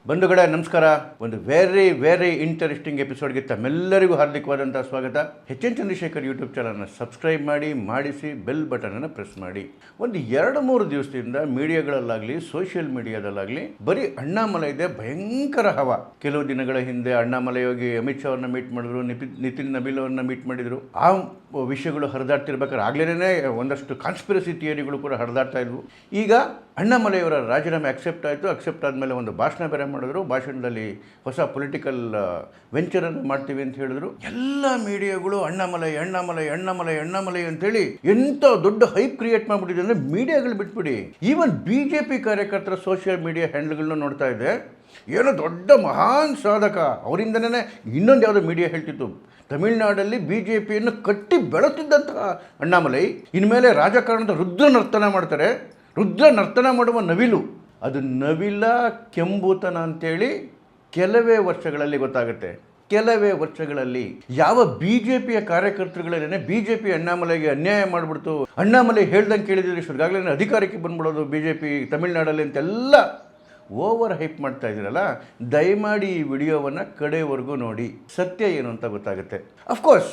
ಬಂಧುಗಳೇ ನಮಸ್ಕಾರ. ಒಂದು ವೆರಿ ಇಂಟರೆಸ್ಟಿಂಗ್ ಎಪಿಸೋಡ್ಗೆ ತಮ್ಮೆಲ್ಲರಿಗೂ ಹಾರ್ದಿಕವಾದಂಥ ಸ್ವಾಗತ. ಎಚ್ ಎನ್ ಚಂದ್ರಶೇಖರ್ ಯೂಟ್ಯೂಬ್ ಚಾನಲ್ನ ಸಬ್ಸ್ಕ್ರೈಬ್ ಮಾಡಿಸಿ ಬೆಲ್ ಬಟನನ್ನು ಪ್ರೆಸ್ ಮಾಡಿ. ಒಂದು 2-3 ದಿವಸದಿಂದ ಮೀಡಿಯಾಗಳಲ್ಲಾಗಲಿ ಸೋಷಿಯಲ್ ಮೀಡಿಯಾದಲ್ಲಾಗಲಿ ಬರೀ ಅಣ್ಣಾಮಲೈದೆ ಭಯಂಕರ ಹವಾ. ಕೆಲವು ದಿನಗಳ ಹಿಂದೆ ಅಣ್ಣಾಮಲೈ ಹೋಗಿ ಅಮಿತ್ ಶಾ ಅವ್ರನ್ನ ಮೀಟ್ ಮಾಡಿದ್ರು, ನಿತಿನ್ ನಬೀಲ್ ಅವ್ರನ್ನ ಮೀಟ್ ಮಾಡಿದರು. ಆ ವಿಷಯಗಳು ಹರಿದಾಡ್ತಿರ್ಬೇಕಾದ್ರೆ ಆಗ್ಲೇ ಒಂದಷ್ಟು ಕಾನ್ಸ್ಪಿರಸಿ ಥಿಯರಿಗಳು ಕೂಡ ಹರಿದಾಡ್ತಾ ಇದ್ವು. ಈಗ ಅಣ್ಣಾಮಲೈಯವರ ರಾಜೀನಾಮೆ ಅಕ್ಸೆಪ್ಟ್ ಆದಮೇಲೆ ಒಂದು ಭಾಷಣ ಬೇರೆ ಮಾಡಿದ್ರು. ಭಾಷಣದಲ್ಲಿ ಹೊಸ ಪೊಲಿಟಿಕಲ್ ವೆಂಚರನ್ನು ಮಾಡ್ತೀವಿ ಅಂತ ಹೇಳಿದ್ರು. ಎಲ್ಲ ಮೀಡಿಯಾಗಳು ಅಣ್ಣಾಮಲೈ ಅಂತೇಳಿ ಎಂಥ ದೊಡ್ಡ ಹೈಪ್ ಕ್ರಿಯೇಟ್ ಮಾಡಿಬಿಟ್ಟಿದೆ ಅಂದರೆ ಮೀಡಿಯಾಗಳು ಬಿಟ್ಬಿಡಿ, ಈವನ್ BJP ಕಾರ್ಯಕರ್ತರ ಸೋಷಿಯಲ್ ಮೀಡಿಯಾ ಹ್ಯಾಂಡಲ್ಗಳನ್ನ ನೋಡ್ತಾ ಇದೆ. ಏನೋ ದೊಡ್ಡ ಮಹಾನ್ ಸಾಧಕ ಅವರಿಂದನೇ ಇನ್ನೊಂದು ಯಾವುದೋ ಮೀಡಿಯಾ ಹೇಳ್ತಿತ್ತು, ತಮಿಳುನಾಡಲ್ಲಿ BJPಯನ್ನು ಕಟ್ಟಿ ಬೆಳೆತಿದ್ದಂತಹ ಅಣ್ಣಾಮಲೈ ಇನ್ಮೇಲೆ ರಾಜಕಾರಣದ ರುದ್ರ ನರ್ತನ ಮಾಡ್ತಾರೆ. ರುದ್ರ ನರ್ತನ ಮಾಡುವ ನವಿಲು, ಅದು ನವಿಲ ಕೆಂಬೂತನ ಅಂತೇಳಿ ಕೆಲವೇ ವರ್ಷಗಳಲ್ಲಿ ಗೊತ್ತಾಗುತ್ತೆ. ಕೆಲವೇ ವರ್ಷಗಳಲ್ಲಿ ಯಾವ BJPಯ ಕಾರ್ಯಕರ್ತರುಗಳೇನೆ BJP ಅಣ್ಣಾಮಲೈಗೆ ಅನ್ಯಾಯ ಮಾಡಿಬಿಡ್ತು, ಅಣ್ಣಾಮಲೈ ಹೇಳ್ದಂಗೆ ಕೇಳಿದ್ರೆ ಇಷ್ಟೊಂದಾಗಲೇ ಅಧಿಕಾರಕ್ಕೆ ಬಂದ್ಬಿಡೋದು BJP ತಮಿಳುನಾಡಲ್ಲಿ ಅಂತೆಲ್ಲ ಓವರ್ ಹೈಪ್ ಮಾಡ್ತಾ ಇದ್ದೀರಲ್ಲ, ದಯಮಾಡಿ ಈ ವಿಡಿಯೋವನ್ನು ಕಡೆವರೆಗೂ ನೋಡಿ, ಸತ್ಯ ಏನು ಅಂತ ಗೊತ್ತಾಗುತ್ತೆ. ಅಫ್ಕೋರ್ಸ್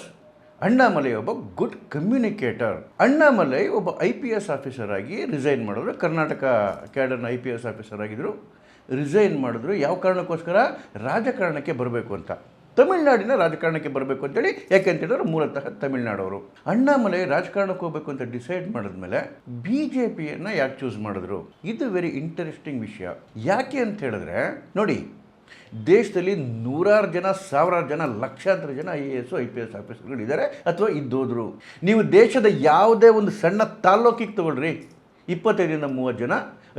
ಅಣ್ಣಾಮಲೈ ಒಬ್ಬ ಗುಡ್ ಕಮ್ಯುನಿಕೇಟರ್. ಅಣ್ಣಾಮಲೈ ಒಬ್ಬ IPS ಆಫೀಸರ್ ಆಗಿ ರಿಸೈನ್ ಮಾಡಿದ್ರು. ಕರ್ನಾಟಕ ಕ್ಯಾಡರ್ನ IPS ಆಫೀಸರ್ ಆಗಿದ್ದರು. ರಿಸೈನ್ ಮಾಡಿದ್ರು. ಯಾವ ಕಾರಣಕ್ಕೋಸ್ಕರ? ರಾಜಕಾರಣಕ್ಕೆ ಬರಬೇಕು ಅಂತ, ತಮಿಳುನಾಡಿನ ರಾಜಕಾರಣಕ್ಕೆ ಬರಬೇಕು ಅಂತೇಳಿ. ಯಾಕೆಂತೇಳಿದ್ರೆ ಮೂಲತಃ ತಮಿಳುನಾಡವರು. ಅಣ್ಣಾಮಲೈ ರಾಜಕಾರಣಕ್ಕೆ ಹೋಗಬೇಕು ಅಂತ ಡಿಸೈಡ್ ಮಾಡಿದ್ಮೇಲೆ BJPಯನ್ನು ಯಾಕೆ ಚೂಸ್ ಮಾಡಿದ್ರು? ಇದು ವೆರಿ ಇಂಟರೆಸ್ಟಿಂಗ್ ವಿಷಯ. ಯಾಕೆ ಅಂತ ಹೇಳಿದ್ರೆ ನೋಡಿ, ದೇಶದಲ್ಲಿ ನೂರಾರು ಜನ, ಸಾವಿರಾರು ಜನ, ಲಕ್ಷಾಂತರ ಜನ IAS IPS ಆಫೀಸರ್ಗಳಿದ್ದಾರೆ ಅಥವಾ ಇದ್ದೋದ್ರು. ನೀವು ದೇಶದ ಯಾವುದೇ ಒಂದು ಸಣ್ಣ ತಾಲ್ಲೂಕಿಗೆ ತಗೊಳ್ರಿ, 25-30 ಜನ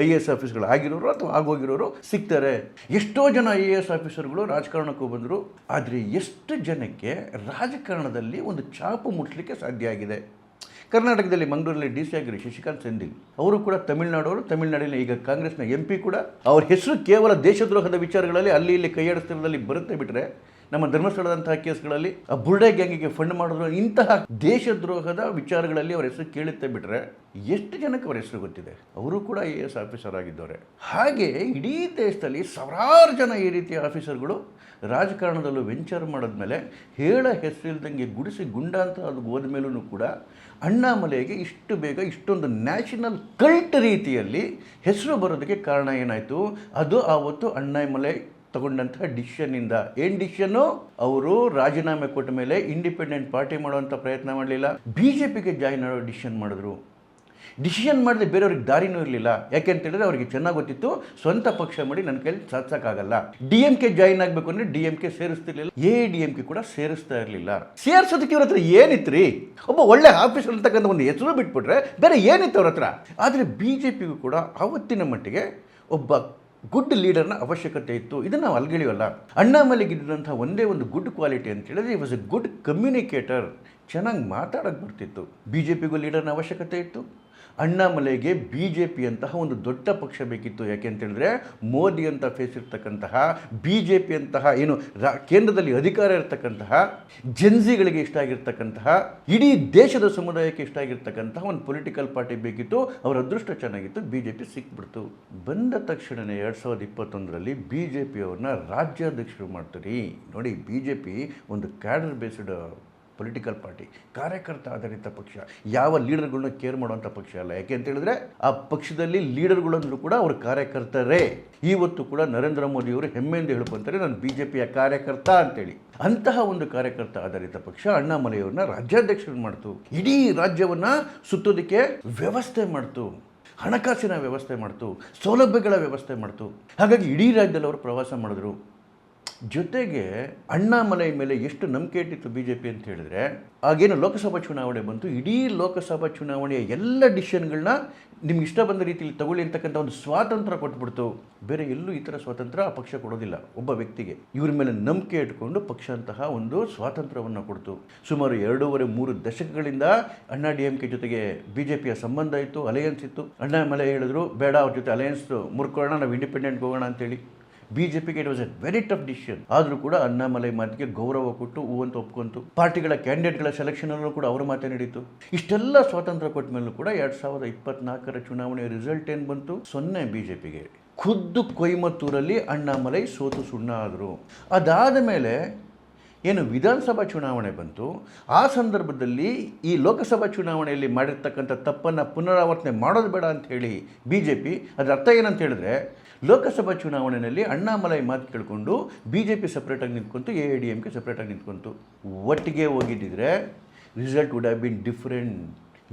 IAS ಆಫೀಸರ್ಗಳು ಆಗಿರೋರು ಅಥವಾ ಆಗೋಗಿರೋರು ಸಿಗ್ತಾರೆ. ಎಷ್ಟೋ ಜನ IAS ಆಫೀಸರ್ಗಳು ರಾಜಕಾರಣಕ್ಕೂ ಬಂದರು. ಆದರೆ ಎಷ್ಟು ಜನಕ್ಕೆ ರಾಜಕಾರಣದಲ್ಲಿ ಒಂದು ಚಾಪು ಮುಟ್ಲಿಕ್ಕೆ ಸಾಧ್ಯ ಆಗಿದೆ? ಕರ್ನಾಟಕದಲ್ಲಿ ಮಂಗಳೂರಲ್ಲಿ DC ಆಗಿರೋ ಶಶಿಕಾಂತ್ ಸೆಂಥಿಲ್ ಅವರು ಕೂಡ ತಮಿಳುನಾಡವರು. ತಮಿಳುನಾಡಿನ ಈಗ ಕಾಂಗ್ರೆಸ್ನ MP ಕೂಡ. ಅವ್ರ ಹೆಸರು ಕೇವಲ ದೇಶದ್ರೋಹದ ವಿಚಾರಗಳಲ್ಲಿ ಅಲ್ಲಿ ಇಲ್ಲಿ ಕೈಯಾಡಿಸ್ತಿರೋದಲ್ಲಿ ಬರುತ್ತೆ ಬಿಟ್ಟರೆ, ನಮ್ಮ ಧರ್ಮಸ್ಥಳದಂತಹ ಕೇಸ್ಗಳಲ್ಲಿ ಆ ಬುರ್ಡೆ ಗ್ಯಾಂಗಿಗೆ ಫಂಡ್ ಮಾಡಿದ್ರು, ಇಂತಹ ದೇಶದ್ರೋಹದ ವಿಚಾರಗಳಲ್ಲಿ ಅವರ ಹೆಸರು ಕೇಳುತ್ತೆ ಬಿಟ್ಟರೆ ಎಷ್ಟು ಜನಕ್ಕೆ ಅವರ ಹೆಸರು ಗೊತ್ತಿದೆ? ಅವರು ಕೂಡ IAS ಆಫೀಸರ್ ಆಗಿದ್ದವರೆ. ಹಾಗೆ ಇಡೀ ದೇಶದಲ್ಲಿ ಸಾವಿರಾರು ಜನ ಈ ರೀತಿಯ ಆಫೀಸರ್ಗಳು ರಾಜಕಾರಣದಲ್ಲೂ ವೆಂಚರ್ ಮಾಡಿದ್ಮೇಲೆ ಹೇಳ ಹೆಸರಿಲ್ದಂಗೆ ಗುಡಿಸಿ ಗುಂಡ ಅಂತ ಅದು ಹೋದ ಮೇಲೂ ಕೂಡ ಅಣ್ಣಾಮಲೈಗೆ ಇಷ್ಟು ಬೇಗ ಇಷ್ಟೊಂದು ನ್ಯಾಷನಲ್ ಕಲ್ಟ್ ರೀತಿಯಲ್ಲಿ ಹೆಸರು ಬರೋದಕ್ಕೆ ಕಾರಣ ಏನಾಯಿತು? ಅದು ಆವತ್ತು ಅಣ್ಣಾಮಲೈ ತಗೊಂಡಂತಹ ಡಿಸಿಷನ್ನಿಂದ. ಏನು ಡಿಸಿಷನ್ನು? ಅವರು ರಾಜೀನಾಮೆ ಕೊಟ್ಟ ಮೇಲೆ ಇಂಡಿಪೆಂಡೆಂಟ್ ಪಾರ್ಟಿ ಮಾಡುವಂಥ ಪ್ರಯತ್ನ ಮಾಡಲಿಲ್ಲ, BJPಗೆ ಜಾಯಿನ್ ಮಾಡೋ ಡಿಸಿಷನ್ ಮಾಡಿದ್ರು. ಡಿಸಿಷನ್ ಮಾಡಿದ್ರೆ ಬೇರೆಯವ್ರಿಗೆ ದಾರಿನೂ ಇರಲಿಲ್ಲ. ಯಾಕೆ ಅಂತ ಹೇಳಿದ್ರೆ ಅವ್ರಿಗೆ ಚೆನ್ನಾಗಿ ಗೊತ್ತಿತ್ತು, ಸ್ವಂತ ಪಕ್ಷ ಮಾಡಿ ನನ್ನ ಕೈಲಿ ಸಾಧಿಸೋಕ್ಕಾಗಲ್ಲ. DMK ಜಾಯಿನ್ ಆಗಬೇಕು ಅಂದರೆ DMK ಸೇರಿಸ್ತಿರ್ಲಿಲ್ಲ, ADMK ಕೂಡ ಸೇರಿಸ್ತಾ ಇರಲಿಲ್ಲ. ಸೇರಿಸೋದಕ್ಕೆ ಇವ್ರ ಹತ್ರ ಏನಿತ್ತು ರೀ? ಒಬ್ಬ ಒಳ್ಳೆ ಆಫೀಸರ್ ಅಂತಕ್ಕಂಥ ಒಂದು ಹೆಸರು ಬಿಟ್ಬಿಟ್ರೆ ಬೇರೆ ಏನಿತ್ತು ಅವ್ರ ಹತ್ರ? ಆದರೆ BJPಗೂ ಕೂಡ ಆವತ್ತಿನ ಮಟ್ಟಿಗೆ ಒಬ್ಬ ಗುಡ್ ಲೀಡರ್ನ ಅವಶ್ಯಕತೆ ಇತ್ತು. ಇದನ್ನು ನಾವು ಅಲ್ಗಳಿವಲ್ಲ. ಅಣ್ಣಾಮಲೈಗಿದ್ದಂಥ ಒಂದೇ ಒಂದು ಗುಡ್ ಕ್ವಾಲಿಟಿ ಅಂತ ಹೇಳಿದ್ರೆ ಈ ವಾಸ್ ಎ ಗುಡ್ ಕಮ್ಯುನಿಕೇಟರ್. ಚೆನ್ನಾಗಿ ಮಾತಾಡೋಕ್ಕೆ ಬರ್ತಿತ್ತು. BJPಗೂ ಲೀಡರ್ನ ಅವಶ್ಯಕತೆ ಇತ್ತು. ಅಣ್ಣಾಮಲೈಗೆ BJP ಅಂತಹ ಒಂದು ದೊಡ್ಡ ಪಕ್ಷ ಬೇಕಿತ್ತು. ಯಾಕೆ ಅಂತ ಹೇಳಿದ್ರೆ ಮೋದಿ ಅಂತ ಫೇಸ್ ಇರ್ತಕ್ಕಂತಹ, BJP ಅಂತಹ ಏನು ಕೇಂದ್ರದಲ್ಲಿ ಅಧಿಕಾರ ಇರ್ತಕ್ಕಂತಹ, ಜನ್ಸಿಗಳಿಗೆ ಇಷ್ಟ ಆಗಿರ್ತಕ್ಕಂತಹ, ಇಡೀ ದೇಶದ ಸಮುದಾಯಕ್ಕೆ ಇಷ್ಟ ಆಗಿರ್ತಕ್ಕಂತಹ ಒಂದು ಪೊಲಿಟಿಕಲ್ ಪಾರ್ಟಿ ಬೇಕಿತ್ತು. ಅವರ ಅದೃಷ್ಟ ಚೆನ್ನಾಗಿತ್ತು, BJP ಸಿಕ್ಬಿಡ್ತು. ಬಂದ ತಕ್ಷಣವೇ 2021ರಲ್ಲಿ BJP ಅವ್ರನ್ನ ರಾಜ್ಯಾಧ್ಯಕ್ಷರು ಮಾಡ್ತಾರೆ. ನೋಡಿ, BJP ಒಂದು ಕ್ಯಾಡರ್ ಬೇಸ್ಡ್ ಪೊಲಿಟಿಕಲ್ ಪಾರ್ಟಿ, ಕಾರ್ಯಕರ್ತ ಆಧಾರಿತ ಪಕ್ಷ, ಯಾವ ಲೀಡರ್ಗಳನ್ನ ಕೇರ್ ಮಾಡುವಂಥ ಪಕ್ಷ ಅಲ್ಲ. ಯಾಕೆ ಅಂತ ಹೇಳಿದ್ರೆ ಆ ಪಕ್ಷದಲ್ಲಿ ಲೀಡರ್ಗಳಂದ್ರೂ ಕೂಡ ಅವ್ರ ಕಾರ್ಯಕರ್ತರೇ. ಇವತ್ತು ಕೂಡ ನರೇಂದ್ರ ಮೋದಿಯವರು ಹೆಮ್ಮೆಯಿಂದ ಹೇಳ್ಕೊಂತಾರೆ, ನಾನು BJPಯ ಕಾರ್ಯಕರ್ತ ಅಂತೇಳಿ. ಅಂತಹ ಒಂದು ಕಾರ್ಯಕರ್ತ ಆಧಾರಿತ ಪಕ್ಷ ಅಣ್ಣಾಮಲೈಯವ್ರನ್ನ ರಾಜ್ಯಾಧ್ಯಕ್ಷರು ಮಾಡ್ತು. ಇಡೀ ರಾಜ್ಯವನ್ನು ಸುತ್ತೋದಕ್ಕೆ ವ್ಯವಸ್ಥೆ ಮಾಡ್ತು, ಹಣಕಾಸಿನ ವ್ಯವಸ್ಥೆ ಮಾಡ್ತು, ಸೌಲಭ್ಯಗಳ ವ್ಯವಸ್ಥೆ ಮಾಡ್ತು. ಹಾಗಾಗಿ ಇಡೀ ರಾಜ್ಯದಲ್ಲಿ ಅವರು ಪ್ರವಾಸ ಮಾಡಿದ್ರು. ಜೊತೆಗೆ ಅಣ್ಣಾಮಲೈ ಮೇಲೆ ಎಷ್ಟು ನಂಬಿಕೆ ಇಟ್ಟಿತ್ತು BJP ಅಂತ ಹೇಳಿದ್ರೆ, ಆಗೇನು ಲೋಕಸಭಾ ಚುನಾವಣೆ ಬಂತು, ಇಡೀ ಲೋಕಸಭಾ ಚುನಾವಣೆಯ ಎಲ್ಲ ಡಿಸಿಷನ್ಗಳನ್ನ ನಿಮ್ಗೆ ಇಷ್ಟ ಬಂದ ರೀತಿಯಲ್ಲಿ ತಗೊಳ್ಳಿ ಅಂತಕ್ಕಂಥ ಒಂದು ಸ್ವಾತಂತ್ರ್ಯ ಕೊಟ್ಬಿಡ್ತು. ಬೇರೆ ಎಲ್ಲೂ ಈ ಥರ ಸ್ವಾತಂತ್ರ್ಯ ಆ ಪಕ್ಷ ಕೊಡೋದಿಲ್ಲ ಒಬ್ಬ ವ್ಯಕ್ತಿಗೆ. ಇವ್ರ ಮೇಲೆ ನಂಬಿಕೆ ಇಟ್ಕೊಂಡು ಪಕ್ಷ ಅಂತಹ ಒಂದು ಸ್ವಾತಂತ್ರ್ಯವನ್ನು ಕೊಡ್ತು. ಸುಮಾರು 2.5-3 ದಶಕಗಳಿಂದ ಅಣ್ಣಾ DMK ಜೊತೆಗೆ BJPಯ ಸಂಬಂಧ ಇತ್ತು, ಅಲಯನ್ಸ್ ಇತ್ತು. ಅಣ್ಣಾಮಲೈ ಹೇಳಿದ್ರು, ಬೇಡ ಅವ್ರ ಜೊತೆ ಅಲಯನ್ಸ್ ಮುರ್ಕೊಳ್ಳೋಣ, ನಾವು ಇಂಡಿಪೆಂಡೆಂಟ್ಗೆ ಹೋಗೋಣ ಅಂತೇಳಿ. BJPಗೆ it was a very tough decision. ಆದರೂ ಕೂಡ ಅಣ್ಣಾಮಲೈ ಮಾತಿಗೆ ಗೌರವ ಕೊಟ್ಟು ಹೂವಂತ ಒಪ್ಕೊಂತು. ಪಾರ್ಟಿಗಳ ಕ್ಯಾಂಡಿಡೇಟ್ಗಳ ಸೆಲೆಕ್ಷನಲ್ಲೂ ಕೂಡ ಅವ್ರ ಮಾತೇ ನಡೀತು. ಇಷ್ಟೆಲ್ಲ ಸ್ವಾತಂತ್ರ್ಯ ಕೊಟ್ಟ ಮೇಲೂ ಕೂಡ 2024ರ ಚುನಾವಣೆಯ ರಿಸಲ್ಟ್ ಏನು ಬಂತು? 0 BJPಗೆ. ಖುದ್ದು ಕೊಯಮತ್ತೂರಲ್ಲಿ ಅಣ್ಣಾಮಲೈ ಸೋತು ಸುಣ್ಣ ಆದರು. ಅದಾದ ಮೇಲೆ ಏನು ವಿಧಾನಸಭಾ ಚುನಾವಣೆ ಬಂತು, ಆ ಸಂದರ್ಭದಲ್ಲಿ ಈ ಲೋಕಸಭಾ ಚುನಾವಣೆಯಲ್ಲಿ ಮಾಡಿರ್ತಕ್ಕಂಥ ತಪ್ಪನ್ನು ಪುನರಾವರ್ತನೆ ಮಾಡೋದು ಬೇಡ ಅಂಥೇಳಿ BJP, ಅದರ ಅರ್ಥ ಏನಂತ ಹೇಳಿದ್ರೆ ಲೋಕಸಭಾ ಚುನಾವಣೆಯಲ್ಲಿ ಅಣ್ಣಾಮಲೈ ಮಾತು ಕೇಳಿಕೊಂಡು BJP ಸಪ್ರೇಟಾಗಿ ನಿಂತ್ಕೊಂತು, AIADMK ಸಪ್ರೇಟಾಗಿ ನಿಂತ್ಕೊಂತು. ಒಟ್ಟಿಗೆ ಹೋಗಿದ್ದಿದ್ರೆ result would have been different.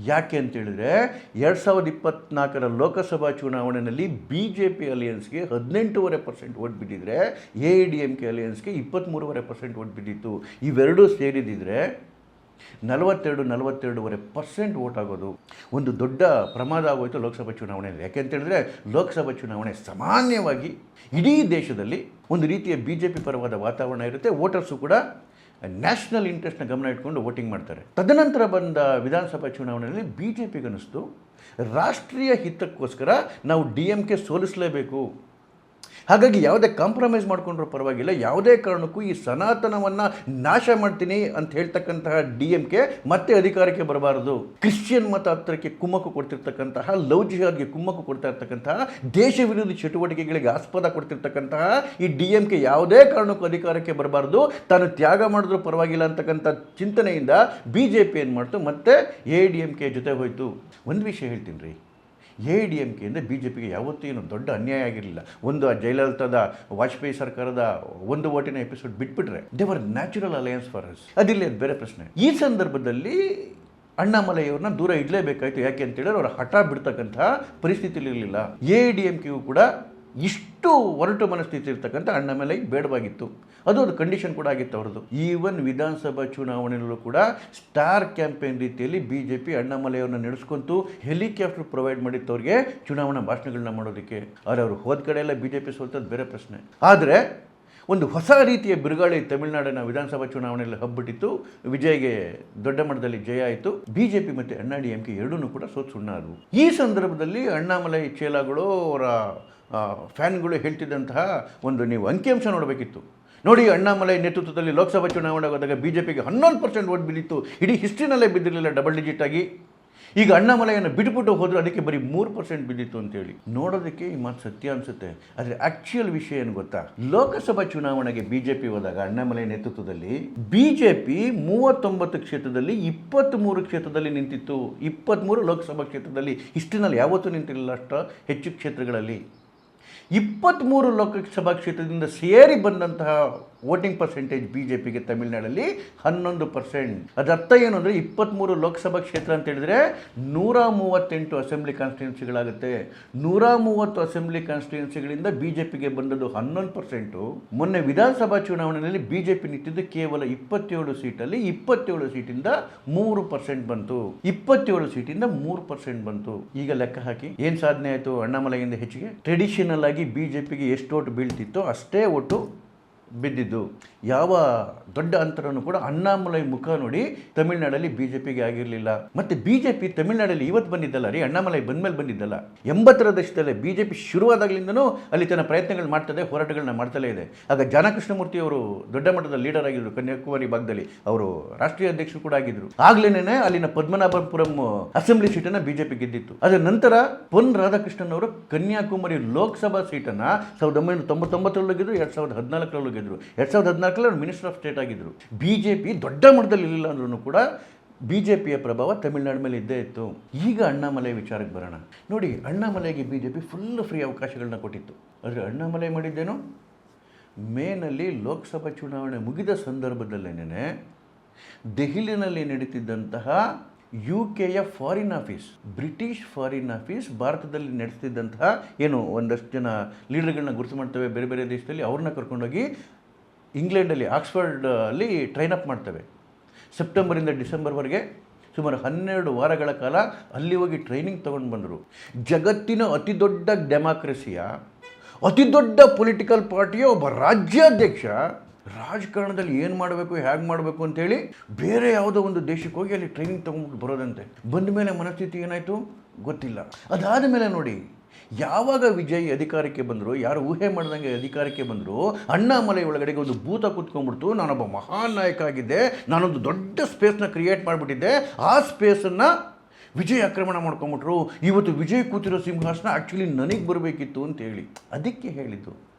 ಯಾಕೆ ಅಂತೇಳಿದ್ರೆ 2024 ಲೋಕಸಭಾ ಚುನಾವಣೆಯಲ್ಲಿ BJP ಅಲಿಯನ್ಸ್ಗೆ 18.5% ಓಟ್ ಬಿದ್ದಿದ್ರೆ AIADMK ಅಲಿಯನ್ಸ್ಗೆ 23.5% ಓಟ್ ಬಿದ್ದಿತ್ತು. ಇವೆರಡೂ ಸೇರಿದಿದ್ರೆ 42.5% ಓಟ್ ಆಗೋದು. ಒಂದು ದೊಡ್ಡ ಪ್ರಮಾದ ಆಗೋಯಿತು ಲೋಕಸಭಾ ಚುನಾವಣೆಯಲ್ಲಿ. ಯಾಕೆ ಅಂತೇಳಿದ್ರೆ ಲೋಕಸಭಾ ಚುನಾವಣೆ ಸಾಮಾನ್ಯವಾಗಿ ಇಡೀ ದೇಶದಲ್ಲಿ ಒಂದು ರೀತಿಯ BJP ಪರವಾದ ವಾತಾವರಣ ಇರುತ್ತೆ. ವೋಟರ್ಸು ಕೂಡ ನ್ಯಾಷನಲ್ ಇಂಟ್ರೆಸ್ಟ್ನ ಗಮನ ಇಟ್ಕೊಂಡು ವೋಟಿಂಗ್ ಮಾಡ್ತಾರೆ. ತದನಂತರ ಬಂದ ವಿಧಾನಸಭಾ ಚುನಾವಣೆಯಲ್ಲಿ BJPಗೆ ಅನ್ನಿಸ್ತು ರಾಷ್ಟ್ರೀಯ ಹಿತಕ್ಕೋಸ್ಕರ ನಾವು DMK ಸೋಲಿಸಲೇಬೇಕು. ಹಾಗಾಗಿ ಯಾವುದೇ ಕಾಂಪ್ರಮೈಸ್ ಮಾಡಿಕೊಂಡ್ರೂ ಪರವಾಗಿಲ್ಲ, ಯಾವುದೇ ಕಾರಣಕ್ಕೂ ಈ ಸನಾತನವನ್ನು ನಾಶ ಮಾಡ್ತೀನಿ ಅಂತ ಹೇಳ್ತಕ್ಕಂತಹ DMK ಮತ್ತೆ ಅಧಿಕಾರಕ್ಕೆ ಬರಬಾರದು. ಕ್ರಿಶ್ಚಿಯನ್ ಮತ ಹತ್ತಿರಕ್ಕೆ ಕುಮ್ಮಕ್ಕು ಕೊಡ್ತಿರ್ತಕ್ಕಂತಹ, ಲವ್ ಜಿಹಾದ್ಗೆ ಕುಮ್ಮಕ್ಕು ಕೊಡ್ತಾ ಇರ್ತಕ್ಕಂತಹ, ದೇಶ ವಿರೋಧಿ ಚಟುವಟಿಕೆಗಳಿಗೆ ಆಸ್ಪದ ಕೊಡ್ತಿರ್ತಕ್ಕಂತಹ ಈ DMK ಯಾವುದೇ ಕಾರಣಕ್ಕೂ ಅಧಿಕಾರಕ್ಕೆ ಬರಬಾರ್ದು, ತಾನು ತ್ಯಾಗ ಮಾಡಿದ್ರೂ ಪರವಾಗಿಲ್ಲ ಅಂತಕ್ಕಂಥ ಚಿಂತನೆಯಿಂದ BJP ಏನು ಮಾಡ್ತು, ಮತ್ತೆ AIADMK ಜೊತೆ ಹೋಯಿತು. ಒಂದು ವಿಷಯ ಹೇಳ್ತೀನಿ ರೀ, AIADMKಯಿಂದ BJPಗೆ ಯಾವತ್ತೂ ಏನು ದೊಡ್ಡ ಅನ್ಯಾಯ ಆಗಿರಲಿಲ್ಲ. ಒಂದು ಜಯಲಲಿತಾದ ವಾಜಪೇಯಿ ಸರ್ಕಾರದ ಒಂದು ಓಟಿನ ಎಪಿಸೋಡ್ ಬಿಟ್ಬಿಟ್ರೆ they were natural alliance for us. ಅದಿಲ್ಲ, ಅದು ಬೇರೆ ಪ್ರಶ್ನೆ. ಈ ಸಂದರ್ಭದಲ್ಲಿ ಅಣ್ಣಾಮಲೈಯವ್ರನ್ನ ದೂರ ಇಡಲೇಬೇಕಾಯಿತು. ಯಾಕೆ ಅಂತೇಳಿದ್ರೆ ಅವರ ಹಠ ಬಿಡ್ತಕ್ಕಂಥ ಪರಿಸ್ಥಿತಿಯಲ್ಲಿ ಇರಲಿಲ್ಲ. AIADMKಗೂ ಕೂಡ ಇಷ್ಟು ಒರಟು ಮನಸ್ಥಿತಿ ಇರ್ತಕ್ಕಂಥ ಅಣ್ಣಾಮಲೈ ಬೇಡವಾಗಿತ್ತು. ಅದು ಕಂಡೀಷನ್ ಕೂಡ ಆಗಿತ್ತು ಅವ್ರದ್ದು. ಈವನ್ ವಿಧಾನಸಭಾ ಚುನಾವಣೆಯಲ್ಲೂ ಕೂಡ ಸ್ಟಾರ್ ಕ್ಯಾಂಪೇನ್ ರೀತಿಯಲ್ಲಿ BJP ಅಣ್ಣಾಮಲೈಯವ್ರನ್ನ ನಡೆಸ್ಕೊಂತು ಹೆಲಿಕಾಪ್ಟರ್ ಪ್ರೊವೈಡ್ ಮಾಡಿತ್ತು ಅವ್ರಿಗೆ ಚುನಾವಣಾ ಭಾಷಣಗಳನ್ನ ಮಾಡೋದಕ್ಕೆ. ಆದರೆ ಅವರು ಹೋದ ಕಡೆ ಎಲ್ಲ BJP ಸೋಲ್ತದ್ದು ಬೇರೆ ಪ್ರಶ್ನೆ. ಆದರೆ ಒಂದು ಹೊಸ ರೀತಿಯ ಬಿರುಗಾಳಿ ತಮಿಳುನಾಡಿನ ವಿಧಾನಸಭಾ ಚುನಾವಣೆಯಲ್ಲಿ ಹಬ್ಬಿಟ್ಟಿತ್ತು. ವಿಜಯ್ಗೆ ದೊಡ್ಡ ಮಟ್ಟದಲ್ಲಿ ಜಯ ಆಯಿತು. BJP ಮತ್ತು AIADMK ಎರಡೂ ಕೂಡ ಸೋತು ಸುಣ್ಣ ಆದವು. ಈ ಸಂದರ್ಭದಲ್ಲಿ ಅಣ್ಣಾಮಲೈ ಚೇಲಾಗಳು, ಅವರ ಫ್ಯಾನ್ಗಳು ಹೇಳ್ತಿದ್ದಂತಹ ಒಂದು ನೀವು ಅಂಕಿಅಂಶ ನೋಡಬೇಕಿತ್ತು. ನೋಡಿ, ಅಣ್ಣಾಮಲೈ ನೇತೃತ್ವದಲ್ಲಿ ಲೋಕಸಭಾ ಚುನಾವಣೆ ಹೋದಾಗ BJPಗೆ 11% ಓಟ್ ಬಿದ್ದಿತ್ತು. ಇಡೀ ಹಿಸ್ಟ್ರಿನಲ್ಲೇ ಬಿದ್ದಿರಲಿಲ್ಲ ಡಬಲ್ ಡಿಜಿಟ್ ಆಗಿ. ಈಗ ಅಣ್ಣಾಮಲೈಯನ್ನು ಬಿಟ್ಬಿಟ್ಟು ಹೋದರೂ ಅದಕ್ಕೆ ಬರೀ 3% ಬಿದ್ದಿತ್ತು ಅಂತೇಳಿ. ನೋಡೋದಕ್ಕೆ ಈ ಮಾತು ಸತ್ಯ ಅನಿಸುತ್ತೆ. ಆದರೆ ಆ್ಯಕ್ಚುಯಲ್ ವಿಷಯ ಏನು ಗೊತ್ತಾ, ಲೋಕಸಭಾ ಚುನಾವಣೆಗೆ BJP ಹೋದಾಗ ಅಣ್ಣಾಮಲೈ ನೇತೃತ್ವದಲ್ಲಿ BJP 39 ಕ್ಷೇತ್ರದಲ್ಲಿ 23 ಕ್ಷೇತ್ರದಲ್ಲಿ ನಿಂತಿತ್ತು. 23 ಲೋಕಸಭಾ ಕ್ಷೇತ್ರದಲ್ಲಿ. ಹಿಸ್ಟ್ರಿನಲ್ಲಿ ಯಾವತ್ತೂ ನಿಂತಿರಲಿಲ್ಲ ಅಷ್ಟು ಹೆಚ್ಚು ಕ್ಷೇತ್ರಗಳಲ್ಲಿ. 23 ಲೋಕಸಭಾ ಕ್ಷೇತ್ರದಿಂದ ಸೇರಿ ಬಂದಂತಹ ವೋಟಿಂಗ್ ಪರ್ಸೆಂಟೇಜ್ BJPಗೆ ತಮಿಳುನಾಡಲ್ಲಿ 11%. ಅದರ್ಥ ಏನು ಅಂದರೆ 23 ಲೋಕಸಭಾ ಕ್ಷೇತ್ರ ಅಂತ ಹೇಳಿದ್ರೆ 138 ಅಸೆಂಬ್ಲಿ ಕಾನ್ಸ್ಟಿಟ್ಯೂನ್ಸಿಗಳಾಗುತ್ತೆ. 130 ಅಸೆಂಬ್ಲಿ ಕಾನ್ಸ್ಟಿಟ್ಯೂನ್ಸಿಗಳಿಂದ BJPಗೆ ಬಂದದ್ದು 11%. ಮೊನ್ನೆ ವಿಧಾನಸಭಾ ಚುನಾವಣೆಯಲ್ಲಿ BJP ನಿಂತಿದ್ದು ಕೇವಲ 27 ಸೀಟಲ್ಲಿ 27 ಸೀಟಿಂದ 3% ಬಂತು. 27 ಸೀಟಿಂದ 3% ಬಂತು. ಈಗ ಲೆಕ್ಕ ಹಾಕಿ ಏನು ಸಾಧನೆ ಆಯಿತು ಅಣ್ಣಾಮಲೈಯಿಂದ ಹೆಚ್ಚಿಗೆ. ಟ್ರೆಡಿಷನಲ್ ಆಗಿ BJPಗೆ ಎಷ್ಟು ಓಟು ಬೀಳ್ತಿತ್ತೋ ಅಷ್ಟೇ ಓಟು ಬಿದ್ದಿದ್ದು. ಯಾವ ದೊಡ್ಡ ಅಂತರನೂ ಕೂಡ ಅಣ್ಣಾಮಲೈ ಮುಖ ನೋಡಿ ತಮಿಳುನಾಡಲ್ಲಿ BJPಗೆ ಆಗಿರಲಿಲ್ಲ. ಮತ್ತು BJP ತಮಿಳುನಾಡಲ್ಲಿ ಇವತ್ತು ಬಂದಿದ್ದಲ್ಲ ರೀ, ಅಣ್ಣಾಮಲೈ ಬಂದಮೇಲೆ ಬಂದಿದ್ದಲ್ಲ. 80ರ ದಶಕದಲ್ಲೇ BJP ಶುರುವಾದಾಗಲಿಂದನೂ ಅಲ್ಲಿ ತನ್ನ ಪ್ರಯತ್ನಗಳು ಮಾಡ್ತದೆ, ಹೋರಾಟಗಳನ್ನ ಮಾಡ್ತಲೇ ಇದೆ. ಆಗ ಜಾನಕೃಷ್ಣಮೂರ್ತಿ ಅವರು ದೊಡ್ಡ ಮಟ್ಟದ ಲೀಡರ್ ಆಗಿದ್ದರು ಕನ್ಯಾಕುಮಾರಿ ಭಾಗದಲ್ಲಿ. ಅವರು ರಾಷ್ಟ್ರೀಯ ಅಧ್ಯಕ್ಷರು ಕೂಡ ಆಗಿದ್ದರು. ಆಗ್ಲೇನೆ ಅಲ್ಲಿನ ಪದ್ಮನಾಭಪುರಂ ಅಸೆಂಬ್ಲಿ ಸೀಟನ್ನು BJP ಗೆದ್ದಿತ್ತು. ಅದರ ನಂತರ ಪೊನ್ ರಾಧಾಕೃಷ್ಣನ್ ಅವರು ಕನ್ಯಾಕುಮಾರಿ ಲೋಕಸಭಾ ಸೀಟನ್ನು 1999 ಗೆದ್ರು, 2014 ಗೆದ್ರು. 2014 ಅವರು ಮಿನಿಸ್ಟರ್ ಆಫ್ ಸ್ಟೇಟ್ ಆಗಿದ್ದರು. BJP ದೊಡ್ಡ ಮಟ್ಟದಲ್ಲಿ ಇರಲಿಲ್ಲ ಅಂದ್ರೂ ಕೂಡ BJPಯ ಪ್ರಭಾವ ತಮಿಳುನಾಡು ಮೇಲೆ ಇದ್ದೇ ಇತ್ತು. ಈಗ ಅಣ್ಣಾಮಲೈ ವಿಚಾರಕ್ಕೆ ಬರೋಣ. ನೋಡಿ, ಅಣ್ಣಾಮಲೈಗೆ BJP ಫುಲ್ ಫ್ರೀ ಅವಕಾಶಗಳನ್ನ ಕೊಟ್ಟಿತ್ತು. ಆದರೆ ಅಣ್ಣಾಮಲೈ ಮಾಡಿದ್ದೇನು, ಮೇನಲ್ಲಿ ಲೋಕಸಭಾ ಚುನಾವಣೆ ಮುಗಿದ ಸಂದರ್ಭದಲ್ಲೇನೆ ದೆಹಲಿಯಲ್ಲಿ ನಡೀತಿದ್ದಂತಹ UKಯ foreign office, British foreign office ಭಾರತದಲ್ಲಿ ನಡೆಸ್ತಿದ್ದಂತಹ ಏನು ಒಂದಷ್ಟು ಜನ ಲೀಡರ್ಗಳನ್ನ ಗುರುತು ಮಾಡ್ತವೆ ಬೇರೆ ಬೇರೆ ದೇಶದಲ್ಲಿ, ಅವ್ರನ್ನ ಕರ್ಕೊಂಡೋಗಿ ಇಂಗ್ಲೆಂಡಲ್ಲಿ ಆಕ್ಸ್ಫರ್ಡ್ ಅಲ್ಲಿ ಟ್ರೈನ್ ಅಪ್ ಮಾಡ್ತವೆ. ಸೆಪ್ಟೆಂಬರಿಂದ ಡಿಸೆಂಬರ್ವರೆಗೆ ಸುಮಾರು 12 ವಾರಗಳ ಕಾಲ ಅಲ್ಲಿ ಹೋಗಿ ಟ್ರೈನಿಂಗ್ ತೊಗೊಂಡು ಬಂದರು. ಜಗತ್ತಿನ ಅತಿ ದೊಡ್ಡ ಡೆಮಾಕ್ರಸಿಯ, ಅತಿ ದೊಡ್ಡ ಪೊಲಿಟಿಕಲ್ ಪಾರ್ಟಿಯ ಒಬ್ಬ ರಾಜ್ಯಾಧ್ಯಕ್ಷ ರಾಜಕಾರಣದಲ್ಲಿ ಏನು ಮಾಡಬೇಕು, ಹೇಗೆ ಮಾಡಬೇಕು ಅಂತೇಳಿ ಬೇರೆ ಯಾವುದೋ ಒಂದು ದೇಶಕ್ಕೆ ಹೋಗಿ ಅಲ್ಲಿ ಟ್ರೈನಿಂಗ್ ತೊಗೊಂಡ್ಬಿಟ್ಟು ಬರೋದಂತೆ. ಬಂದ ಮೇಲೆ ಮನಸ್ಥಿತಿ ಏನಾಯಿತು ಗೊತ್ತಿಲ್ಲ. ಅದಾದ ಮೇಲೆ ನೋಡಿ, ಯಾವಾಗ ವಿಜಯ್ ಅಧಿಕಾರಕ್ಕೆ ಬಂದರು, ಯಾರು ಊಹೆ ಮಾಡ್ದಂಗೆ ಅಧಿಕಾರಕ್ಕೆ ಬಂದರು, ಅಣ್ಣಾಮಲೈ ಒಳಗಡೆಗೆ ಒಂದು ಭೂತ ಕೂತ್ಕೊಂಡ್ಬಿಡ್ತು. ನಾನೊಬ್ಬ ಮಹಾನ್ ನಾಯಕ ಆಗಿದ್ದೆ, ನಾನೊಂದು ದೊಡ್ಡ ಸ್ಪೇಸ್ನ ಕ್ರಿಯೇಟ್ ಮಾಡಿಬಿಟ್ಟಿದ್ದೆ, ಆ ಸ್ಪೇಸನ್ನು ವಿಜಯ್ ಆಕ್ರಮಣ ಮಾಡ್ಕೊಂಬಿಟ್ರು, ಇವತ್ತು ವಿಜಯ್ ಕೂತಿರೋ ಸಿಂಹಾಸನ ಆ್ಯಕ್ಚುಲಿ ನನಗೆ ಬರಬೇಕಿತ್ತು ಅಂತೇಳಿ. ಅದಕ್ಕೆ ಹೇಳಿದ್ದು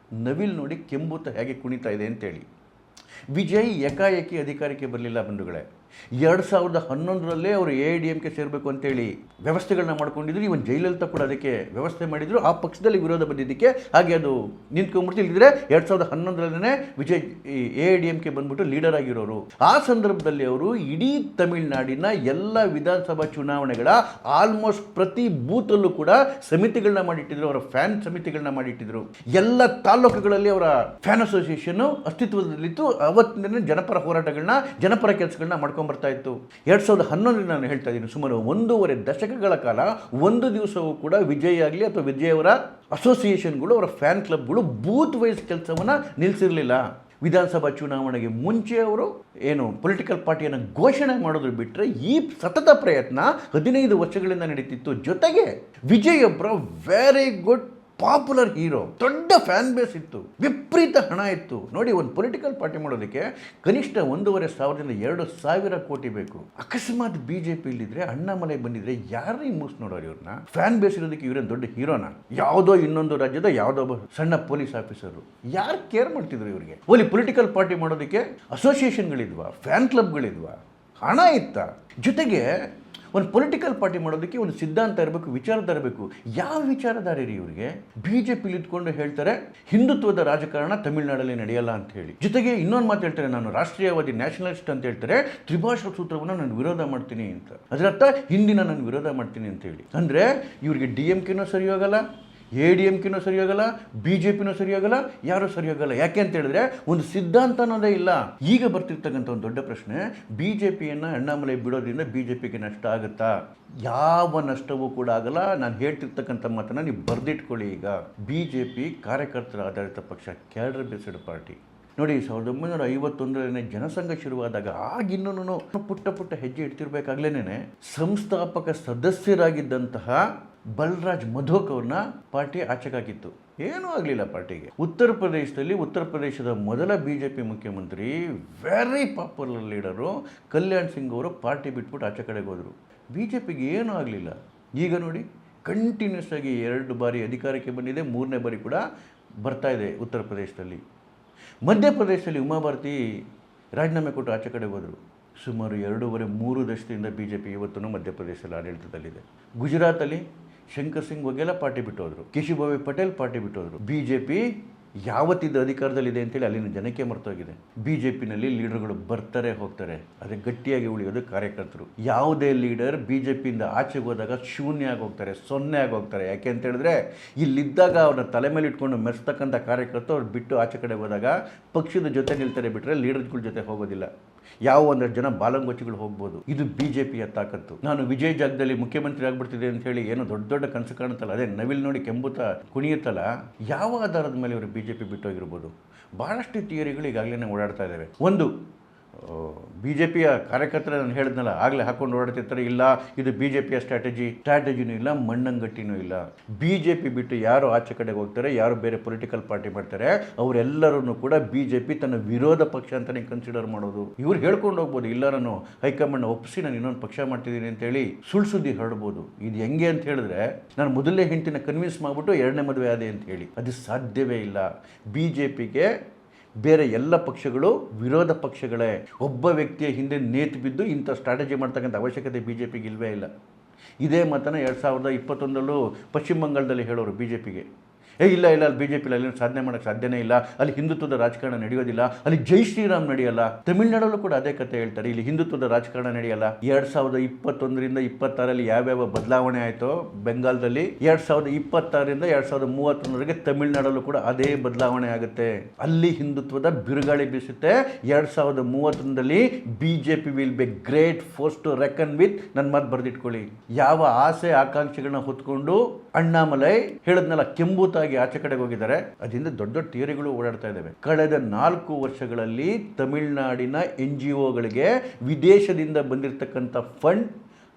ನವಿಲ್ ನೋಡಿ ಕೆಂಬೂತ ಹೇಗೆ ಕುಣಿತಾ ಇದೆ ಅಂತೇಳಿ. ವಿಜಯ್ ಏಕಾಏಕಿ ಅಧಿಕಾರಕ್ಕೆ ಬರಲಿಲ್ಲ ಬಂಧುಗಳೇ. 2011 ಅವರು AIADMಕೆ ಸೇರಬೇಕು ಅಂತೇಳಿ ವ್ಯವಸ್ಥೆಗಳನ್ನ ಮಾಡ್ಕೊಂಡಿದ್ರು. ಇವನ್ ಜಯಲಲಿತಾ ಕೂಡ ಅದಕ್ಕೆ ವ್ಯವಸ್ಥೆ ಮಾಡಿದ್ರು. ಆ ಪಕ್ಷದಲ್ಲಿ ವಿರೋಧ ಬಂದಿದ್ದಕ್ಕೆ ಹಾಗೆ ಅದು ನಿಂತ್ಕೊಂಡ್ಬಿಡ್ತು. ಇಲ್ಲಿದ್ರೆ 2011 ವಿಜಯ್ AIADMಕೆ ಬಂದ್ಬಿಟ್ಟು ಲೀಡರ್ ಆಗಿರೋರು. ಆ ಸಂದರ್ಭದಲ್ಲಿ ಅವರು ಇಡೀ ತಮಿಳುನಾಡಿನ ಎಲ್ಲ ವಿಧಾನಸಭಾ ಚುನಾವಣೆಗಳ ಆಲ್ಮೋಸ್ಟ್ ಪ್ರತಿ ಬೂತಲ್ಲೂ ಕೂಡ ಸಮಿತಿಗಳನ್ನ ಮಾಡಿಟ್ಟಿದ್ರು. ಅವರ ಫ್ಯಾನ್ ಸಮಿತಿಗಳನ್ನ ಮಾಡಿಟ್ಟಿದ್ರು. ಎಲ್ಲ ತಾಲೂಕುಗಳಲ್ಲಿ ಅವರ ಫ್ಯಾನ್ ಅಸೋಸಿಯೇಷನ್ ಅಸ್ತಿತ್ವದಲ್ಲಿತ್ತು. ಅವತ್ತಿನ ಜನಪರ ಹೋರಾಟಗಳನ್ನ, ಜನಪರ ಕೆಲಸಗಳನ್ನ ಮಾಡ್ಕೊಂಡು ಬರ್ತಾ ಇತ್ತು. 2011 ನಾನು ಹೇಳ್ತಾ ಇದ್ದೀನಿ, ಸುಮಾರು 1.5 ದಶಕಗಳ ಕಾಲ ಒಂದು ದಿವಸವೂ ಕೂಡ ವಿಜಯ್ ಆಗಲಿ ಅಥವಾ ವಿಜಯ್ ಅವರ ಅಸೋಸಿಯೇಷನ್ಗಳು, ಅವರ ಫ್ಯಾನ್ ಕ್ಲಬ್ಗಳು ಬೂತ್ ವೈಸ್ ಕೆಲಸವನ್ನು ನಿಲ್ಲಿಸಿರಲಿಲ್ಲ. ವಿಧಾನಸಭಾ ಚುನಾವಣೆಗೆ ಮುಂಚೆ ಅವರು ಏನು ಪೊಲಿಟಿಕಲ್ ಪಾರ್ಟಿಯನ್ನು ಘೋಷಣೆ ಮಾಡೋದ್ರ ಬಿಟ್ಟರೆ ಈ ಸತತ ಪ್ರಯತ್ನ 15 ವರ್ಷಗಳಿಂದ ನಡೀತಿತ್ತು. ಜೊತೆಗೆ ವಿಜಯ್ ಒಬ್ಬರ ವೆರಿ ಗುಡ್ ಪಾಪ್ಯುಲರ್ ಹೀರೋ, ದೊಡ್ಡ ಫ್ಯಾನ್ ಬೇಸ್ ಇತ್ತು, ವಿಪರೀತ ಹಣ ಇತ್ತು. ನೋಡಿ, ಒಂದು ಪೊಲಿಟಿಕಲ್ ಪಾರ್ಟಿ ಮಾಡೋದಕ್ಕೆ ಕನಿಷ್ಠ 1,500 2,000 ಕೋಟಿ ಬೇಕು. ಅಕಸ್ಮಾತ್ BJP ಇಲ್ಲಿದ್ರೆ, ಅಣ್ಣಾಮಲೈ ಬಂದಿದ್ರೆ ಯಾರೇ ಮೂಸ್ ನೋಡೋರು ಇವ್ರನ್ನ? ಫ್ಯಾನ್ ಬೇಸ್ ಇರೋದಕ್ಕೆ ಇವ್ರೇನು ದೊಡ್ಡ ಹೀರೋನ? ಯಾವುದೋ ಇನ್ನೊಂದು ರಾಜ್ಯದ ಯಾವುದೋ ಸಣ್ಣ ಪೊಲೀಸ್ ಆಫೀಸರು. ಯಾರು ಕೇರ್ ಮಾಡ್ತಿದ್ರು ಇವರಿಗೆ? ಓಲಿ ಪೊಲಿಟಿಕಲ್ ಪಾರ್ಟಿ ಮಾಡೋದಕ್ಕೆ ಅಸೋಸಿಯೇಷನ್ಗಳಿದ್ವಾ, ಫ್ಯಾನ್ ಕ್ಲಬ್ಗಳಿದ್ವಾ, ಹಣ ಇತ್ತ? ಜೊತೆಗೆ ಒಂದು ಪೊಲಿಟಿಕಲ್ ಪಾರ್ಟಿ ಮಾಡೋದಕ್ಕೆ ಒಂದು ಸಿದ್ಧಾಂತ ಇರಬೇಕು, ವಿಚಾರಧಾರೆ ಇರಬೇಕು. ಯಾವ ವಿಚಾರಧಾರೆ ರೀ ಇವರಿಗೆ? BJP ಇದ್ಕೊಂಡು ಹೇಳ್ತಾರೆ ಹಿಂದುತ್ವದ ರಾಜಕಾರಣ ತಮಿಳುನಾಡಲ್ಲಿ ನಡೆಯಲ್ಲ ಅಂತ ಹೇಳಿ. ಜೊತೆಗೆ ಇನ್ನೊಂದು ಮಾತು ಹೇಳ್ತಾರೆ, ನಾನು ರಾಷ್ಟ್ರೀಯವಾದಿ ನ್ಯಾಷನಲಿಸ್ಟ್ ಅಂತ ಹೇಳ್ತಾರೆ. ತ್ರಿಭಾಷಾ ಸೂತ್ರವನ್ನು ನಾನು ವಿರೋಧ ಮಾಡ್ತೀನಿ ಅಂತ. ಅದರರ್ಥ ಹಿಂದಿನ ನಾನು ವಿರೋಧ ಮಾಡ್ತೀನಿ ಅಂತ ಹೇಳಿ. ಅಂದರೆ ಇವರಿಗೆ DMKನೂ ಸರಿ ಹೋಗಲ್ಲ, AIADMKನೂ ಸರಿ ಹೋಗಲ್ಲ, BJPನೂ ಸರಿ ಹೋಗಲ್ಲ, ಯಾರೂ ಸರಿ ಹೋಗಲ್ಲ. ಯಾಕೆ ಅಂತ ಹೇಳಿದ್ರೆ ಒಂದು ಸಿದ್ಧಾಂತ ಅನ್ನೋದೇ ಇಲ್ಲ. ಈಗ ಬರ್ತಿರ್ತಕ್ಕಂಥ ಒಂದು ದೊಡ್ಡ ಪ್ರಶ್ನೆ, BJPಯನ್ನು ಅಣ್ಣಾಮಲೈ ಬಿಡೋದ್ರಿಂದ BJPಗೆ ನಷ್ಟ ಆಗುತ್ತಾ? ಯಾವ ನಷ್ಟವೂ ಕೂಡ ಆಗಲ್ಲ. ನಾನು ಹೇಳ್ತಿರ್ತಕ್ಕಂಥ ಮಾತನ್ನು ನೀವು ಬರೆದಿಟ್ಕೊಳ್ಳಿ. ಈಗ BJP ಕಾರ್ಯಕರ್ತರ ಆಧಾರಿತ ಪಕ್ಷ, ಕ್ಯಾಡರ್ ಬೇಸ್ಡ್ ಪಾರ್ಟಿ. ನೋಡಿ, 1951 ಜನಸಂಘ ಶುರುವಾದಾಗ ಆಗಿನ್ನೂ ಪುಟ್ಟ ಪುಟ್ಟ ಹೆಜ್ಜೆ ಇಡ್ತಿರ್ಬೇಕಾಗ್ಲೇನೆ ಸಂಸ್ಥಾಪಕ ಸದಸ್ಯರಾಗಿದ್ದಂತಹ ಬಲರಾಜ್ ಮಧೋಕ್ ಅವ್ರನ್ನ ಪಾರ್ಟಿ ಆಚೆಗಾಕಿತ್ತು. ಏನೂ ಆಗಲಿಲ್ಲ ಪಾರ್ಟಿಗೆ. ಉತ್ತರ ಪ್ರದೇಶದ ಮೊದಲ BJP ಮುಖ್ಯಮಂತ್ರಿ, very popular leader Kalyan Singh ಅವರು ಪಾರ್ಟಿ ಬಿಟ್ಬಿಟ್ಟು ಆಚೆ ಕಡೆಗೆ ಹೋದರು. BJPಗೆ ಏನೂ ಆಗಲಿಲ್ಲ. ಈಗ ನೋಡಿ, ಕಂಟಿನ್ಯೂಸ್ ಆಗಿ 2 ಬಾರಿ ಅಧಿಕಾರಕ್ಕೆ ಬಂದಿದೆ, 3ನೇ ಬಾರಿ ಕೂಡ ಬರ್ತಾ ಇದೆ ಉತ್ತರ ಪ್ರದೇಶದಲ್ಲಿ. ಮಧ್ಯಪ್ರದೇಶದಲ್ಲಿ ಉಮಾಭಾರತಿ ರಾಜೀನಾಮೆ ಕೊಟ್ಟು ಆಚೆ ಕಡೆಗೆ ಹೋದರು. ಸುಮಾರು 2.5-3 ದಶಕದಿಂದ BJP ಇವತ್ತೂ ಮಧ್ಯಪ್ರದೇಶದಲ್ಲಿ ಆಡಳಿತದಲ್ಲಿದೆ. ಗುಜರಾತಲ್ಲಿ ಶಂಕರ್ ಸಿಂಗ್ ವಘೇಲಾ ಪಾರ್ಟಿ ಬಿಟ್ಟು ಹೋದರು. ಕೇಶುಭಾಯಿ ಪಟೇಲ್ ಪಾರ್ಟಿ ಬಿಟ್ಟು ಹೋದರು. BJP ಯಾವತ್ತಿದ್ದು ಅಧಿಕಾರದಲ್ಲಿದೆ ಅಂತೇಳಿ ಅಲ್ಲಿನ ಜನಕ್ಕೆ ಮರ್ತೋಗಿದೆ. BJPನಲ್ಲಿ ಲೀಡರ್ಗಳು ಬರ್ತಾರೆ ಹೋಗ್ತಾರೆ, ಅದೇ ಗಟ್ಟಿಯಾಗಿ ಉಳಿಯೋದು ಕಾರ್ಯಕರ್ತರು. ಯಾವುದೇ ಲೀಡರ್ BJPಯಿಂದ ಆಚೆಗೆ ಹೋದಾಗ ಶೂನ್ಯ ಆಗಿ ಹೋಗ್ತಾರೆ, 0 ಆಗಿ ಹೋಗ್ತಾರೆ. ಯಾಕೆ ಅಂತ ಹೇಳಿದ್ರೆ ಇಲ್ಲಿದ್ದಾಗ ಅವ್ರನ್ನ ತಲೆ ಮೇಲೆ ಇಟ್ಕೊಂಡು ಮೆರೆಸ್ತಕ್ಕಂಥ ಕಾರ್ಯಕರ್ತರು ಅವ್ರು ಬಿಟ್ಟು ಆಚೆ ಕಡೆ ಹೋದಾಗ ಪಕ್ಷದ ಜೊತೆ ನಿಲ್ತಾರೆ, ಬಿಟ್ಟರೆ ಲೀಡರ್ಗಳ ಜೊತೆ ಹೋಗೋದಿಲ್ಲ. ಯಾವ ಒಂದಷ್ಟು ಜನ ಬಾಲಂಗೊಚ್ಚಿಗಳು ಹೋಗ್ಬೋದು. ಇದು BJPಯ ತಾಕತ್ತು. ನಾನು ವಿಜಯ್ ಜಾಗದಲ್ಲಿ ಮುಖ್ಯಮಂತ್ರಿ ಆಗ್ಬಿಡ್ತಿದೆ ಅಂತ ಹೇಳಿ ಏನೋ ದೊಡ್ಡ ದೊಡ್ಡ ಕನಸು ಕಾಣುತ್ತಲ್ಲ, ಅದೇ ನವಿಲ್ ನೋಡಿ ಕೆಂಬುತ ಕುಣಿಯುತ್ತಲ್ಲ, ಯಾವ ಆಧಾರದ ಮೇಲೆ ಇವರು BJP ಬಿಟ್ಟೋಗಿರ್ಬೋದು? ಭಾಳಷ್ಟು ಥಿಯರಿಗಳು ಈಗಾಗಲೇ ಓಡಾಡ್ತಾ ಇದ್ದಾವೆ. ಒಂದು, BJPಯ ಕಾರ್ಯಕರ್ತರ ನಾನು ಹೇಳಿದ್ನಲ್ಲ ಆಗಲೇ ಹಾಕೊಂಡು ಓಡಾಡ್ತಿರ್ತಾರೆ, ಇಲ್ಲ ಇದು BJPಯ ಸ್ಟ್ರಾಟಜಿನೂ ಇಲ್ಲ, ಮಣ್ಣಂಗಟ್ಟಿನೂ ಇಲ್ಲ. BJP ಬಿಟ್ಟು ಯಾರು ಆಚೆ ಕಡೆಗೆ ಹೋಗ್ತಾರೆ, ಯಾರು ಬೇರೆ ಪೊಲಿಟಿಕಲ್ ಪಾರ್ಟಿ ಮಾಡ್ತಾರೆ, ಅವರೆಲ್ಲರೂ ಕೂಡ BJP ತನ್ನ ವಿರೋಧ ಪಕ್ಷ ಅಂತಲೇ ಕನ್ಸಿಡರ್ ಮಾಡೋದು. ಇವ್ರು ಹೇಳ್ಕೊಂಡು ಹೋಗ್ಬೋದು, ಇಲ್ಲ ನಾನು ಹೈಕಮಾಂಡ್ ಒಪ್ಪಿಸಿ ನಾನು ಇನ್ನೊಂದು ಪಕ್ಷ ಮಾಡ್ತಿದ್ದೀನಿ ಅಂತೇಳಿ ಸುಳ್ಳು ಸುದ್ದಿ ಹರಡ್ಬೋದು. ಇದು ಹೆಂಗೆ ಅಂತ ಹೇಳಿದ್ರೆ, ನಾನು ಮೊದಲನೇ ಹೆಂಡತಿನ ಕನ್ವಿನ್ಸ್ ಮಾಡಿಬಿಟ್ಟು 2ನೇ ಮದುವೆ ಆದೆ ಅಂತ ಹೇಳಿ, ಅದು ಸಾಧ್ಯವೇ ಇಲ್ಲ. BJPಗೆ ಬೇರೆ ಎಲ್ಲ ಪಕ್ಷಗಳು ವಿರೋಧ ಪಕ್ಷಗಳೇ. ಒಬ್ಬ ವ್ಯಕ್ತಿಯ ಹಿಂದೆ ನೇತು ಬಿದ್ದು ಇಂಥ ಸ್ಟ್ರಾಟಜಿ ಮಾಡ್ತಕ್ಕಂಥ ಅವಶ್ಯಕತೆ BJPಗೆ ಇಲ್ಲವೇ ಇಲ್ಲ. ಇದೇ ಮಾತನ್ನು 2021 ಪಶ್ಚಿಮ ಬಂಗಾಳದಲ್ಲಿ ಹೇಳೋರು BJPಗೆ. ಇಲ್ಲ ಅಲ್ಲಿ BJP ಅಲ್ಲಿ ಸಾಧನೆ ಮಾಡೋಕ್ಕೆ ಸಾಧ್ಯನೇ ಇಲ್ಲ, ಅಲ್ಲಿ ಹಿಂದುತ್ವದ ರಾಜಕಾರಣ ನಡೆಯೋದಿಲ್ಲ, ಅಲ್ಲಿ ಜೈ ಶ್ರೀರಾಮ್ ನಡೆಯಲ್ಲ. ತಮಿಳುನಾಡಲ್ಲೂ ಕೂಡ ಅದೇ ಕಥೆ ಹೇಳ್ತಾರೆ, ಇಲ್ಲಿ ಹಿಂದುತ್ವದ ರಾಜಕಾರಣ ನಡೆಯಲ್ಲ. 2021ರಿಂದ 2026 ಯಾವ್ಯಾವ ಬದಲಾವಣೆ ಆಯಿತೋ ಬೆಂಗಾಲದಲ್ಲಿ, 2026ರಿಂದ 2031 ತಮಿಳುನಾಡಲ್ಲೂ ಕೂಡ ಅದೇ ಬದಲಾವಣೆ ಆಗುತ್ತೆ. ಅಲ್ಲಿ ಹಿಂದುತ್ವದ ಬಿರುಗಾಳಿ ಬೀಸುತ್ತೆ. 2031 BJP will be great force to reckon with. ನನ್ನ ಮಾತು ಬರೆದಿಟ್ಕೊಳ್ಳಿ. ಯಾವ ಆಸೆ ಆಕಾಂಕ್ಷೆಗಳನ್ನ ಹೊತ್ಕೊಂಡು ಅಣ್ಣಾಮಲೈ ಹೇಳದ್ನಲ್ಲ ಕೆಂಬೂತ ಆಚೆ ಕಡೆಗೆ ಹೋಗಿದ್ದಾರೆ, ಅದರಿಂದ ದೊಡ್ಡ ದೊಡ್ಡ ಥಿಯರಿಗಳು ಓಡಾಡ್ತಾ ಇದ್ದಾವೆ. ಕಳೆದ 4 ವರ್ಷಗಳಲ್ಲಿ ತಮಿಳುನಾಡಿನ NGOಗಳಿಗೆ ವಿದೇಶದಿಂದ ಬಂದಿರತಕ್ಕಂಥ ಫಂಡ್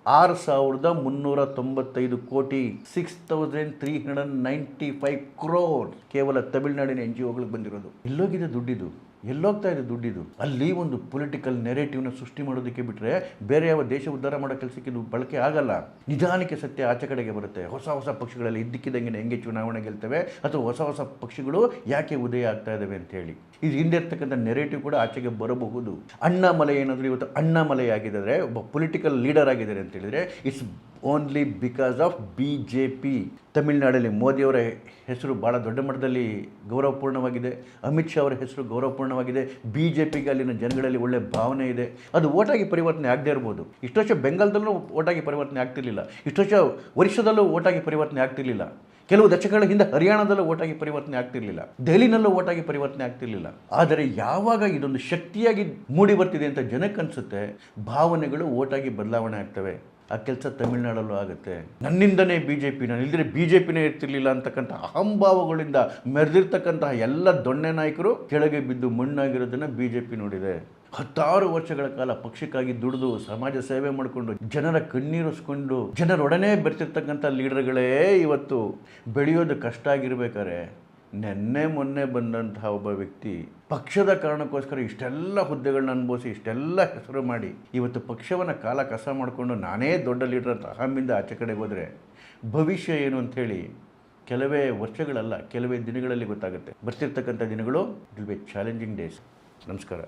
6,395 ಕೋಟಿ, 6,395 crore ಕೇವಲ ತಮಿಳುನಾಡಿನ NGOಗಳಿಗೆ ಬಂದಿರೋದು. ಎಲ್ಲೋಗಿದೆ ದುಡ್ಡಿದು? ಎಲ್ಲೋಗ್ತಾ ಇದೆ ದುಡ್ಡಿದು? ಅಲ್ಲಿ ಒಂದು ಪೊಲಿಟಿಕಲ್ ನೆರೇಟಿವ್ನ ಸೃಷ್ಟಿ ಮಾಡೋದಕ್ಕೆ ಬಿಟ್ಟರೆ ಬೇರೆ ಯಾವ ದೇಶ ಉದ್ಧಾರ ಮಾಡೋ ಕೆಲಸಕ್ಕೆ ಇದು ಬಳಕೆ ಆಗಲ್ಲ. ನಿಧಾನಕ್ಕೆ ಸತ್ಯ ಆಚೆ ಕಡೆಗೆ ಬರುತ್ತೆ. ಹೊಸ ಹೊಸ ಪಕ್ಷಗಳಲ್ಲಿ ಇದ್ದಕ್ಕಿದ್ದಂಗೆ ಹೆಂಗೆ ಚುನಾವಣೆ ಗೆಲ್ತವೆ ಅಥವಾ ಹೊಸ ಹೊಸ ಪಕ್ಷಗಳು ಯಾಕೆ ಉದಯ ಆಗ್ತಾ ಇದ್ದಾವೆ ಅಂತೇಳಿ ಇದು ಹಿಂದೆ ಇರ್ತಕ್ಕಂಥ ನೆರೇಟಿವ್ ಕೂಡ ಆಚೆಗೆ ಬರಬಹುದು. ಅಣ್ಣಾಮಲೈ ಏನಾದರೂ ಇವತ್ತು ಅಣ್ಣಾಮಲೈ ಆಗಿದ್ದಾರೆ, ಒಬ್ಬ ಪೊಲಿಟಿಕಲ್ ಲೀಡರ್ ಆಗಿದ್ದಾರೆ ಅಂತ ಹೇಳಿದರೆ it's only because of BJP. ತಮಿಳುನಾಡಲ್ಲಿ ಮೋದಿಯವರ ಹೆಸರು ಭಾಳ ದೊಡ್ಡ ಮಟ್ಟದಲ್ಲಿ ಗೌರವಪೂರ್ಣವಾಗಿದೆ. ಅಮಿತ್ ಶಾ ಅವರ ಹೆಸರು ಗೌರವಪೂರ್ಣವಾಗಿದೆ. BJPಗೆ ಅಲ್ಲಿನ ಜನಗಳಲ್ಲಿ ಒಳ್ಳೆಯ ಭಾವನೆ ಇದೆ. ಅದು ಓಟಾಗಿ ಪರಿವರ್ತನೆ ಆಗದೇ ಇರ್ಬೋದು. ಇಷ್ಟು ವರ್ಷ ಬೆಂಗಾಲದಲ್ಲೂ ಓಟಾಗಿ ಪರಿವರ್ತನೆ ಆಗ್ತಿರ್ಲಿಲ್ಲ. ಇಷ್ಟು ವರ್ಷ ಒರಿಸ್ಸಾದಲ್ಲೂ ಓಟಾಗಿ ಪರಿವರ್ತನೆ ಆಗ್ತಿರ್ಲಿಲ್ಲ. ಕೆಲವು ದಶಕಗಳ ಹಿಂದೆ ಹರಿಯಾಣದಲ್ಲೂ ಓಟಾಗಿ ಪರಿವರ್ತನೆ ಆಗ್ತಿರ್ಲಿಲ್ಲ. ದೆಹಲಿನಲ್ಲೂ ಓಟಾಗಿ ಪರಿವರ್ತನೆ ಆಗ್ತಿರ್ಲಿಲ್ಲ. ಆದರೆ ಯಾವಾಗ ಇದೊಂದು ಶಕ್ತಿಯಾಗಿ ಮೂಡಿ ಬರ್ತಿದೆ ಅಂತ ಜನಕ್ಕೆ ಅನಿಸುತ್ತೆ, ಭಾವನೆಗಳು ಓಟಾಗಿ ಬದಲಾವಣೆ ಆಗ್ತವೆ. ಆ ಕೆಲಸ ತಮಿಳುನಾಡಲ್ಲೂ ಆಗುತ್ತೆ. ನನ್ನಿಂದನೇ BJP, ನಾನು ಇಲ್ಲದ್ರೆ BJPನೇ ಇರ್ತಿರ್ಲಿಲ್ಲ ಅಂತಕ್ಕಂಥ ಅಹಂಭಾವಗಳಿಂದ ಮೆರೆದಿರ್ತಕ್ಕಂತಹ ಎಲ್ಲ ದೊಣ್ಣೆ ನಾಯಕರು ಕೆಳಗೆ ಬಿದ್ದು ಮಣ್ಣಾಗಿರೋದನ್ನು BJP ನೋಡಿದೆ. 10 ವರ್ಷಗಳ ಕಾಲ ಪಕ್ಷಕ್ಕಾಗಿ ದುಡಿದು ಸಮಾಜ ಸೇವೆ ಮಾಡಿಕೊಂಡು ಜನರ ಕಣ್ಣೀರಿಸ್ಕೊಂಡು ಜನರೊಡನೆ ಬೆರ್ತಿರ್ತಕ್ಕಂಥ ಲೀಡರ್ಗಳೇ ಇವತ್ತು ಬೆಳೆಯೋದು ಕಷ್ಟ ಆಗಿರ್ಬೇಕಾದ್ರೆ ನೆನ್ನೆ ಮೊನ್ನೆ ಬಂದಂತಹ ಒಬ್ಬ ವ್ಯಕ್ತಿ ಪಕ್ಷದ ಕಾರಣಕ್ಕೋಸ್ಕರ ಇಷ್ಟೆಲ್ಲ ಹುದ್ದೆಗಳನ್ನ ಅನುಭವಿಸಿ ಇಷ್ಟೆಲ್ಲ ಹೆಸರು ಮಾಡಿ ಇವತ್ತು ಪಕ್ಷವನ್ನು ಕಾಲ ಕಸ ಮಾಡಿಕೊಂಡು ನಾನೇ ದೊಡ್ಡ ಲೀಡರ್ ಅಂತ ಅಹಮಿಂದ ಆಚೆ ಕಡೆಗೆ ಹೋದರೆ ಭವಿಷ್ಯ ಏನು ಅಂಥೇಳಿ ಕೆಲವೇ ವರ್ಷಗಳಲ್ಲ, ಕೆಲವೇ ದಿನಗಳಲ್ಲಿ ಗೊತ್ತಾಗುತ್ತೆ. ಬರ್ತಿರ್ತಕ್ಕಂಥ ದಿನಗಳು it will be challenging days. ನಮಸ್ಕಾರ.